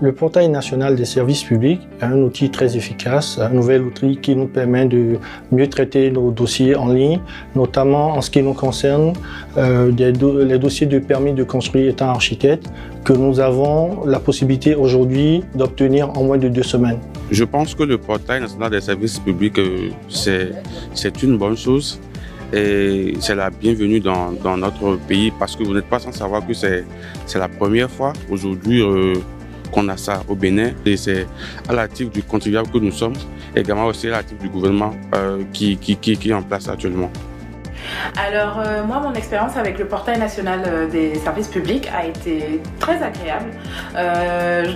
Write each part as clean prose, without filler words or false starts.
Le portail national des services publics est un outil très efficace, un nouvel outil qui nous permet de mieux traiter nos dossiers en ligne, notamment en ce qui nous concerne les dossiers de permis de construire étant architecte, que nous avons la possibilité aujourd'hui d'obtenir en moins de 2 semaines. Je pense que le portail national des services publics, c'est une bonne chose. Et c'est la bienvenue dans notre pays parce que vous n'êtes pas sans savoir que c'est la première fois aujourd'hui qu'on a ça au Bénin. Et c'est à l'actif du contribuable que nous sommes, et également aussi à l'actif du gouvernement qui est en place actuellement. Alors moi, mon expérience avec le portail national des services publics a été très agréable.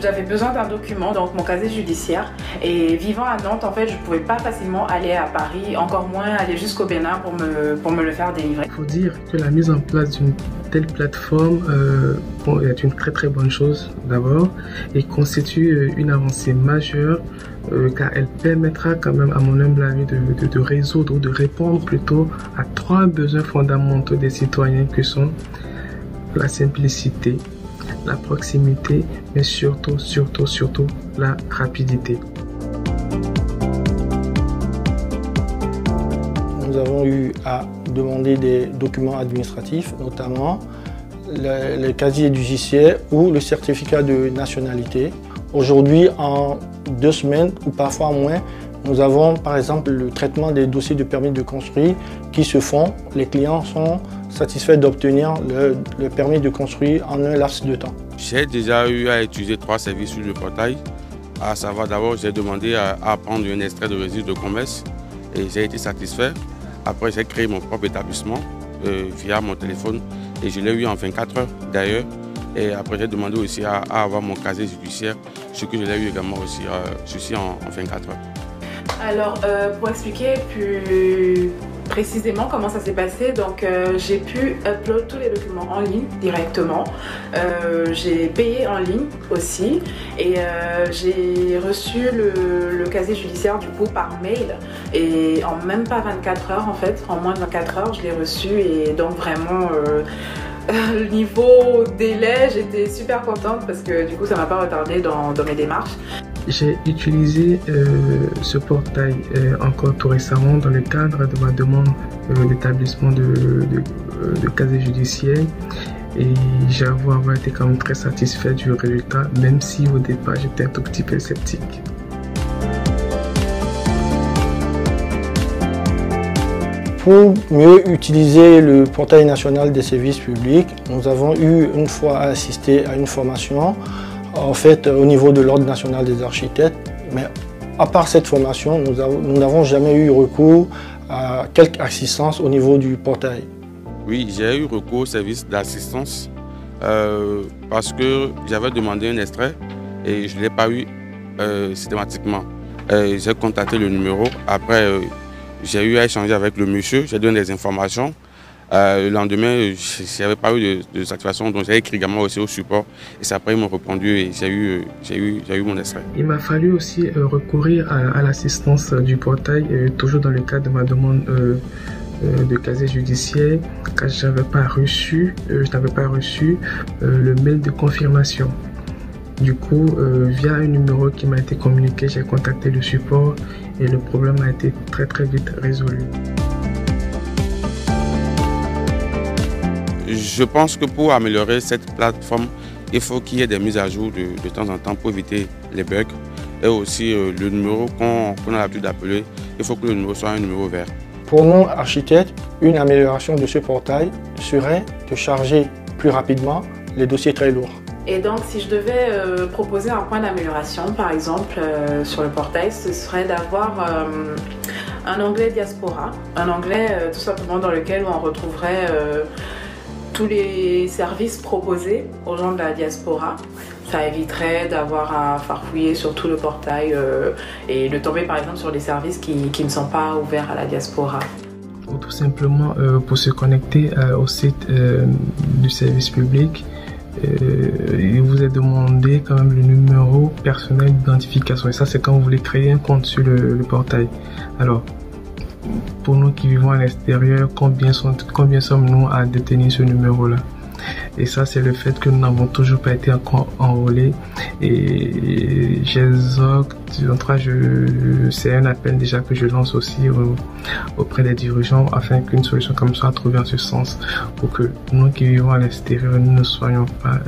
J'avais besoin d'un document, donc mon casier judiciaire, et vivant à Nantes, en fait, je ne pouvais pas facilement aller à Paris, encore moins aller jusqu'au Bénin pour me le faire délivrer. Il faut dire que la mise en place d'une telle plateforme est une très bonne chose d'abord et constitue une avancée majeure car elle permettra quand même à mon humble avis de résoudre ou de répondre plutôt à 3 besoins fondamentaux des citoyens que sont la simplicité, la proximité, mais surtout la rapidité. Nous avons eu à demander des documents administratifs, notamment le casier judiciaire ou le certificat de nationalité. Aujourd'hui, en 2 semaines ou parfois moins, nous avons par exemple le traitement des dossiers de permis de construire qui se font. Les clients sont satisfaits d'obtenir le permis de construire en un laps de temps. J'ai déjà eu à utiliser 3 services sur le portail. À savoir, d'abord, j'ai demandé à prendre un extrait de registre de commerce et j'ai été satisfait. Après, j'ai créé mon propre établissement via mon téléphone et je l'ai eu en 24 heures d'ailleurs. Et après, j'ai demandé aussi à avoir mon casier judiciaire, ce que je l'ai eu également aussi, ceci en 24 heures. Alors, pour expliquer plus précisément comment ça s'est passé, donc j'ai pu upload tous les documents en ligne directement. J'ai payé en ligne aussi et j'ai reçu le casier judiciaire du coup par mail et en même pas 24 heures en fait, en moins de 24 heures je l'ai reçu et donc vraiment le niveau délai, j'étais super contente parce que du coup ça m'a pas retardé dans mes démarches. J'ai utilisé ce portail encore tout récemment dans le cadre de ma demande d'établissement de casier judiciaire et j'avoue avoir été quand même très satisfait du résultat, même si au départ j'étais un tout petit peu sceptique. Pour mieux utiliser le portail national des services publics, nous avons eu une fois assisté à une formation en fait au niveau de l'Ordre national des architectes, mais à part cette formation, nous n'avons jamais eu recours à quelque assistance au niveau du portail. Oui, j'ai eu recours au service d'assistance parce que j'avais demandé un extrait et je ne l'ai pas eu systématiquement. J'ai contacté le numéro, après j'ai eu à échanger avec le monsieur, j'ai donné des informations. Le lendemain, je n'avais pas eu de satisfaction, donc j'ai écrit également aussi au support. Et c'est après ils m'ont répondu et j'ai eu mon extrait. Il m'a fallu aussi recourir à l'assistance du portail, toujours dans le cadre de ma demande de casier judiciaire, car je n'avais pas reçu le mail de confirmation. Du coup, via un numéro qui m'a été communiqué, j'ai contacté le support et le problème a été très vite résolu. Je pense que pour améliorer cette plateforme, il faut qu'il y ait des mises à jour de temps en temps pour éviter les bugs. Et aussi le numéro qu'on a l'habitude d'appeler, il faut que le numéro soit un numéro vert. Pour nous, architectes, une amélioration de ce portail serait de charger plus rapidement les dossiers très lourds. Et donc si je devais proposer un point d'amélioration par exemple sur le portail, ce serait d'avoir un onglet diaspora, un onglet tout simplement dans lequel on retrouverait tous les services proposés aux gens de la diaspora. Ça éviterait d'avoir à farfouiller sur tout le portail et de tomber par exemple sur des services qui ne sont pas ouverts à la diaspora. Ou tout simplement pour se connecter au site du service public, il vous est demandé quand même le numéro personnel d'identification. Et ça, c'est quand vous voulez créer un compte sur le portail. Alors, pour nous qui vivons à l'extérieur, combien sommes-nous à détenir ce numéro-là? Et ça, c'est le fait que nous n'avons toujours pas été encore enrôlés. Et j'exhorte, en tout cas, c'est un appel déjà que je lance aussi auprès des dirigeants afin qu'une solution comme ça soit trouvée en ce sens pour que nous qui vivons à l'extérieur, nous ne soyons pas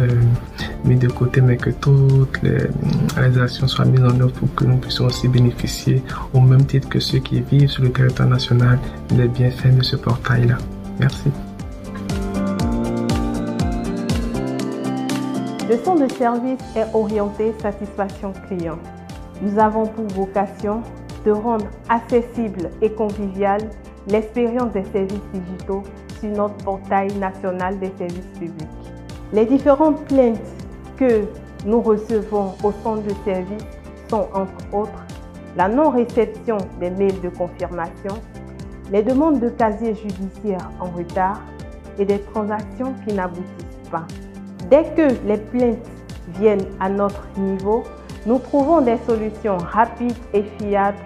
mis de côté, mais que toutes les actions soient mises en œuvre pour que nous puissions aussi bénéficier au même titre que ceux qui vivent sur le territoire national des bienfaits de ce portail-là. Merci. Le centre de service est orienté satisfaction client. Nous avons pour vocation de rendre accessible et conviviale l'expérience des services digitaux sur notre portail national des services publics. Les différentes plaintes que nous recevons au centre de service sont entre autres la non-réception des mails de confirmation, les demandes de casiers judiciaires en retard et des transactions qui n'aboutissent pas. Dès que les plaintes viennent à notre niveau, nous trouvons des solutions rapides et fiables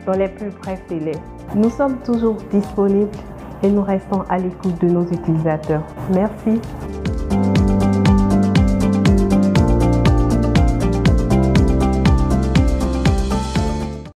dans les plus brefs délais. Nous sommes toujours disponibles et nous restons à l'écoute de nos utilisateurs. Merci.